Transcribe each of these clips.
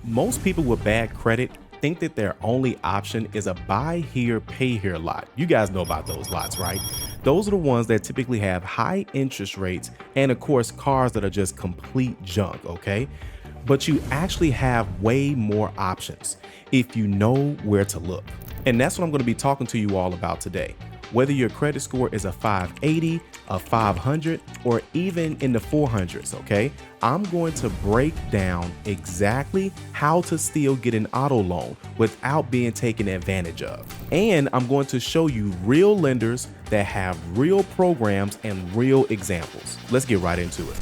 Most people with bad credit think that their only option is a buy here, pay here lot. You guys know about those lots, right? Those are the ones that typically have high interest rates and, of course, cars that are just complete junk, okay? But you actually have way more options if you know where to look. And that's what I'm going to be talking to you all about today. Whether your credit score is a 580, a 500, or even in the 400s, okay? I'm going to break down exactly how to still get an auto loan without being taken advantage of. And I'm going to show you real lenders that have real programs and real examples. Let's get right into it.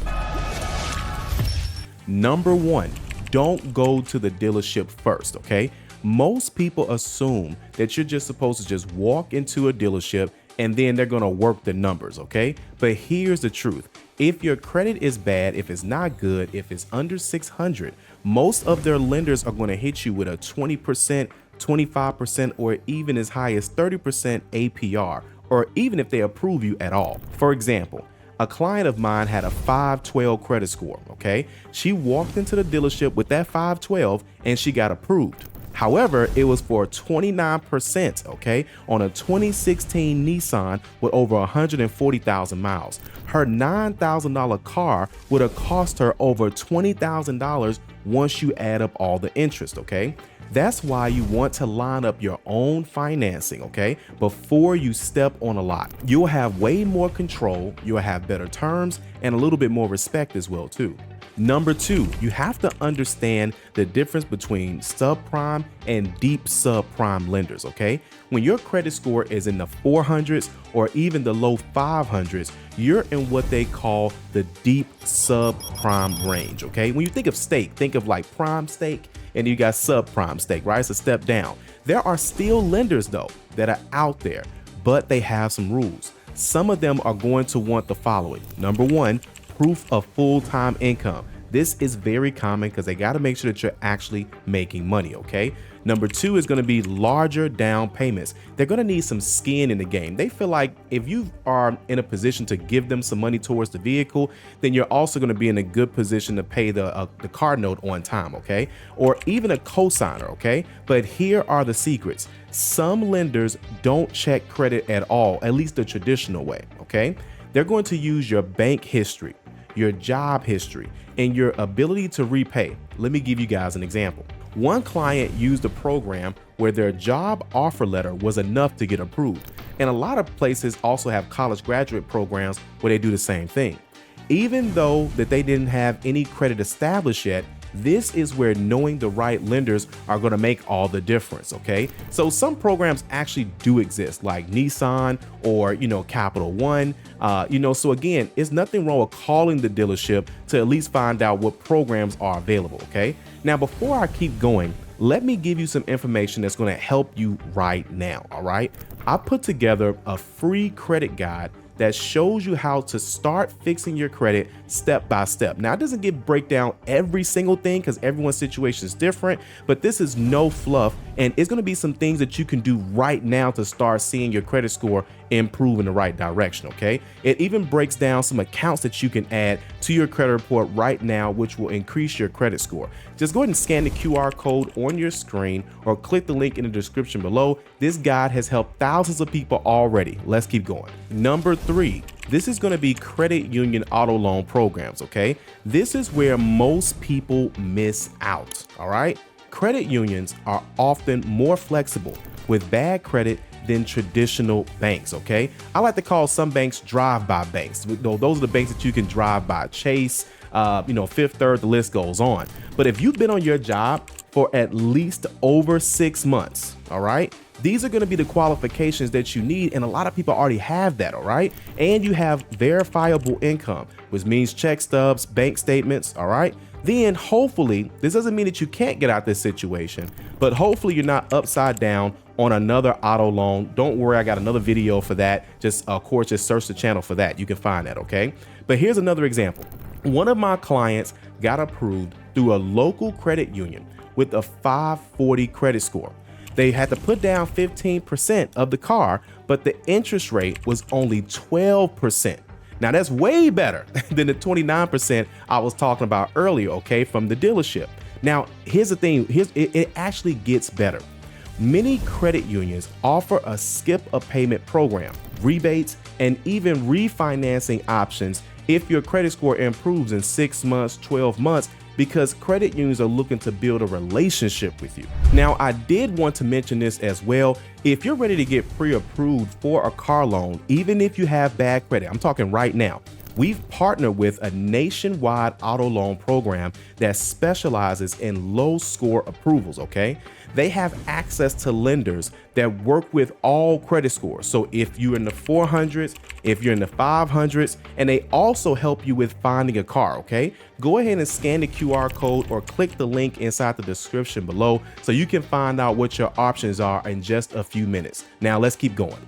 Number one, don't go to the dealership first, okay? Most people assume that you're just supposed to just walk into a dealership and then they're gonna work the numbers, okay? But here's the truth. If your credit is bad, if it's not good, if it's under 600, most of their lenders are gonna hit you with a 20%, 25%, or even as high as 30% APR, or even if they approve you at all. For example, a client of mine had a 512 credit score, okay? She walked into the dealership with that 512 and she got approved. However, it was for 29%, okay, on a 2016 Nissan with over 140,000 miles. Her $9,000 car would have cost her over $20,000 once you add up all the interest, okay? That's why you want to line up your own financing, okay, before you step on a lot. You'll have way more control, you'll have better terms, and a little bit more respect as well, too. Number two, you have to understand the difference between subprime and deep subprime lenders, okay? When your credit score is in the 400s or even the low 500s, you're in what they call the deep subprime range, okay? When you think of steak, think of like prime steak and you got subprime steak, right? It's a step down. There are still lenders though that are out there, but they have some rules. Some of them are going to want the following. Number one, proof of full-time income. This is very common because they got to make sure that you're actually making money, okay? Number two is going to be larger down payments. They're going to need some skin in the game. They feel like if you are in a position to give them some money towards the vehicle, then you're also going to be in a good position to pay the car note on time, okay? Or even a cosigner, okay? But here are the secrets. Some lenders don't check credit at all, at least the traditional way, okay? They're going to use your bank history, your job history, and your ability to repay. Let me give you guys an example. One client used a program where their job offer letter was enough to get approved. And a lot of places also have college graduate programs where they do the same thing. Even though that they didn't have any credit established yet, this is where knowing the right lenders are going to make all the difference, okay? So some programs actually do exist, like Nissan or, Capital One. So again, it's nothing wrong with calling the dealership to at least find out what programs are available, okay? Now, before I keep going, let me give you some information that's going to help you right now, all right? I put together a free credit guide that shows you how to start fixing your credit step by step. Now, it doesn't break down every single thing because everyone's situation is different, but this is no fluff, and it's going to be some things that you can do right now to start seeing your credit score improve in the right direction, okay? It even breaks down some accounts that you can add to your credit report right now, which will increase your credit score. Just go ahead and scan the QR code on your screen or click the link in the description below. This guide has helped thousands of people already. Let's keep going. Number three, this is going to be credit union auto loan programs, okay? This is where most people miss out, all right? Credit unions are often more flexible with bad credit than traditional banks, okay? I like to call some banks drive-by banks. Those are the banks that you can drive by. Chase, Fifth Third, the list goes on. But if you've been on your job for at least over 6 months, all right? These are going to be the qualifications that you need, and a lot of people already have that, all right? And you have verifiable income, which means check stubs, bank statements, all right? Then hopefully, this doesn't mean that you can't get out this situation, but hopefully you're not upside down on another auto loan. Don't worry, I got another video for that. Just search the channel for that. You can find that, okay? But here's another example. One of my clients got approved through a local credit union with a 540 credit score. They had to put down 15% of the car, but the interest rate was only 12%. Now that's way better than the 29% I was talking about earlier, okay, from the dealership. Now, here's the thing, it actually gets better. Many credit unions offer a skip a payment program, rebates, and even refinancing options if your credit score improves in 6 months, 12 months, because credit unions are looking to build a relationship with you. Now, I did want to mention this as well. If you're ready to get pre-approved for a car loan, even if you have bad credit, I'm talking right now, we've partnered with a nationwide auto loan program that specializes in low score approvals, okay? They have access to lenders that work with all credit scores. So if you're in the 400s, if you're in the 500s, and they also help you with finding a car, okay? Go ahead and scan the QR code or click the link inside the description below so you can find out what your options are in just a few minutes. Now let's keep going.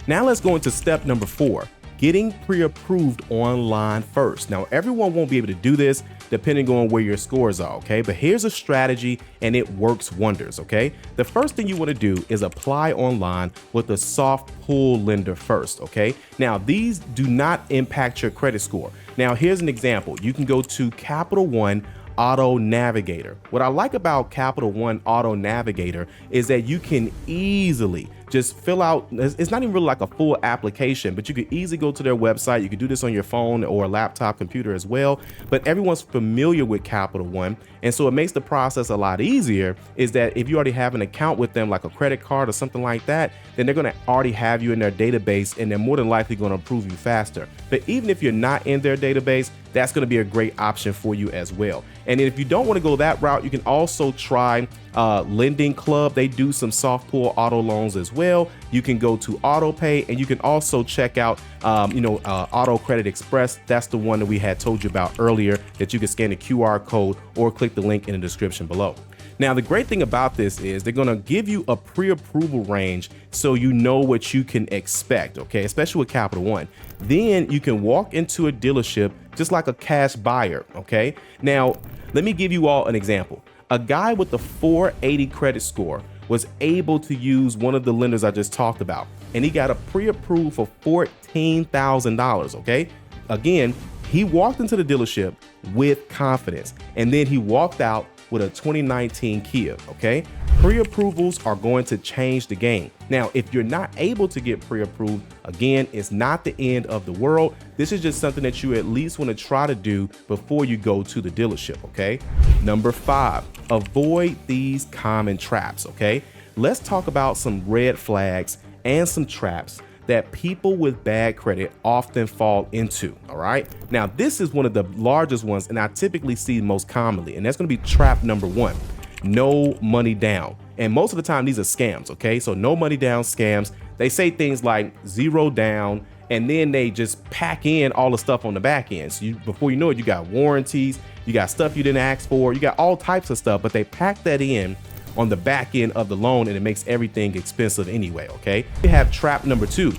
Now let's go into step number 4. Getting pre-approved online first. Now, everyone won't be able to do this depending on where your scores are, okay? But here's a strategy and it works wonders, okay? The first thing you want to do is apply online with a soft pull lender first, okay? Now, these do not impact your credit score. Now, here's an example. You can go to Capital One Auto Navigator. What I like about Capital One Auto Navigator is that you can easily just fill out, it's not even really like a full application, but you could easily go to their website. You could do this on your phone or a laptop computer as well, but everyone's familiar with Capital One. And so it makes the process a lot easier is that if you already have an account with them, like a credit card or something like that, then they're gonna already have you in their database and they're more than likely gonna approve you faster. But even if you're not in their database, that's gonna be a great option for you as well. And if you don't wanna go that route, you can also try Lending Club. They do some soft pull auto loans as well. You can go to AutoPay and you can also check out Auto Credit Express. That's the one that we had told you about earlier that you can scan the QR code or click the link in the description below. Now, the great thing about this is they're going to give you a pre-approval range so you know what you can expect, okay, especially with Capital One. Then you can walk into a dealership just like a cash buyer, okay? Now, let me give you all an example. A guy with a 480 credit score was able to use one of the lenders I just talked about, and he got a pre-approved for $14,000, okay? Again, he walked into the dealership with confidence, and then he walked out with a 2019 Kia, okay? Pre-approvals are going to change the game. Now, if you're not able to get pre-approved, again, it's not the end of the world. This is just something that you at least want to try to do before you go to the dealership, okay? Number 5, avoid these common traps, okay? Let's talk about some red flags and some traps that people with bad credit often fall into, all right? Now, this is one of the largest ones, and I typically see most commonly, and that's gonna be trap number 1, no money down. And most of the time, these are scams, okay? So no money down scams. They say things like 0 down, and then they just pack in all the stuff on the back end. So before you know it, you got warranties, you got stuff you didn't ask for, you got all types of stuff, but they pack that in on the back end of the loan, and it makes everything expensive anyway, okay? You have trap number 2.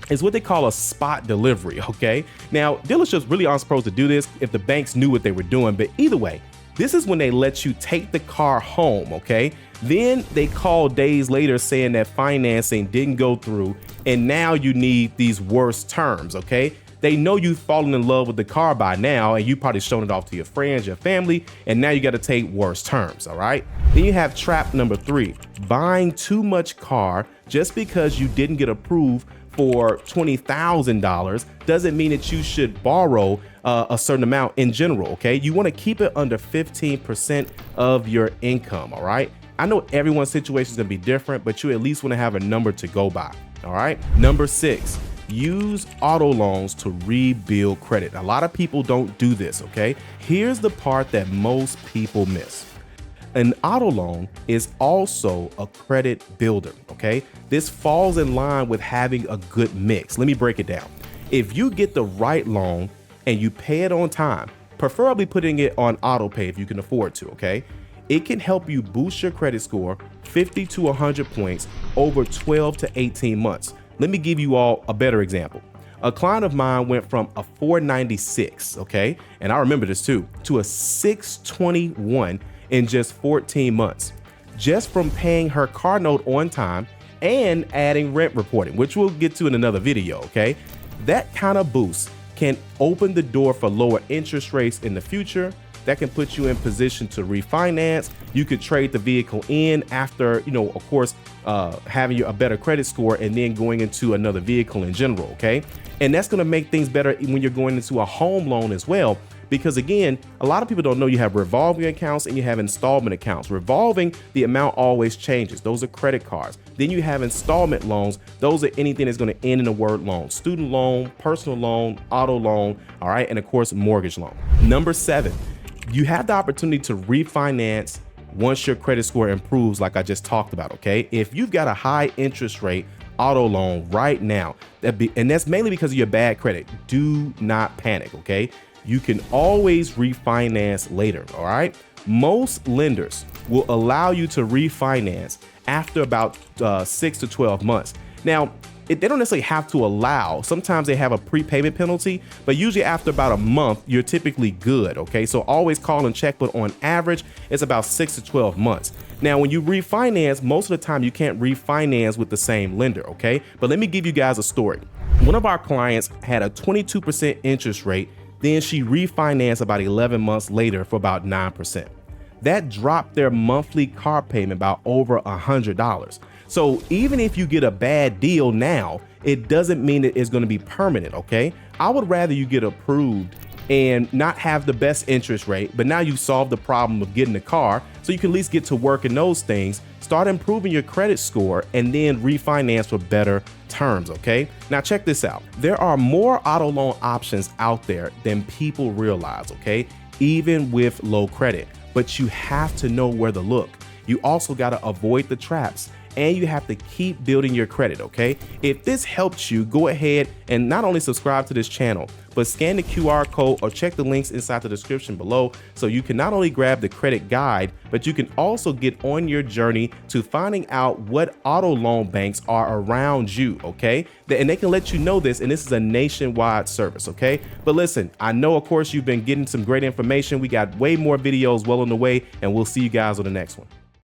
Is what they call a spot delivery, okay? Now, dealerships really aren't supposed to do this if the banks knew what they were doing, but either way, this is when they let you take the car home, okay? Then they call days later saying that financing didn't go through, and now you need these worse terms, okay? They know you've fallen in love with the car by now, and you probably shown it off to your friends, your family, and now you got to take worse terms, all right? Then you have trap number 3, buying too much car just because you didn't get approved for $20,000 doesn't mean that you should borrow a certain amount in general, okay? You want to keep it under 15% of your income, all right? I know everyone's situation is going to be different, but you at least want to have a number to go by, all right? Number 6, use auto loans to rebuild credit. A lot of people don't do this, okay? Here's the part that most people miss. An auto loan is also a credit builder, okay? This falls in line with having a good mix. Let me break it down. If you get the right loan and you pay it on time, preferably putting it on auto pay if you can afford to, okay? It can help you boost your credit score 50 to 100 points over 12 to 18 months. Let me give you all a better example. A client of mine went from a 496, okay? And I remember this too, to a 621 in just 14 months, just from paying her car note on time and adding rent reporting, which we'll get to in another video, okay? That kind of boost can open the door for lower interest rates in the future, that can put you in position to refinance. You could trade the vehicle in after, of course, having a better credit score and then going into another vehicle in general, okay? And that's gonna make things better when you're going into a home loan as well. Because again, a lot of people don't know you have revolving accounts and you have installment accounts. Revolving, the amount always changes. Those are credit cards. Then you have installment loans. Those are anything that's going to end in the word loan. Student loan, personal loan, auto loan, all right? And of course, mortgage loan. Number 7, you have the opportunity to refinance once your credit score improves, like I just talked about, okay? If you've got a high interest rate auto loan right now, and that's mainly because of your bad credit, do not panic, okay? You can always refinance later, all right? Most lenders will allow you to refinance after about 6 to 12 months. Now, they don't necessarily have to allow. Sometimes they have a prepayment penalty, but usually after about a month, you're typically good, okay? So always call and check, but on average, it's about 6 to 12 months. Now, when you refinance, most of the time you can't refinance with the same lender, okay? But let me give you guys a story. One of our clients had a 22% interest rate. Then she refinanced about 11 months later for about 9%. That dropped their monthly car payment by over $100. So even if you get a bad deal now, it doesn't mean that it's going to be permanent, okay? I would rather you get approved and not have the best interest rate, but now you solve the problem of getting the car, so you can at least get to work in those things, start improving your credit score, and then refinance for better terms, okay? Now check this out. There are more auto loan options out there than people realize, okay? Even with low credit, but you have to know where to look. You also got to avoid the traps, and you have to keep building your credit, okay? If this helps you, go ahead and not only subscribe to this channel, but scan the QR code or check the links inside the description below so you can not only grab the credit guide, but you can also get on your journey to finding out what auto loan banks are around you, okay? And they can let you know this, and this is a nationwide service, okay? But listen, I know, of course, you've been getting some great information. We got way more videos well on the way, and we'll see you guys on the next one.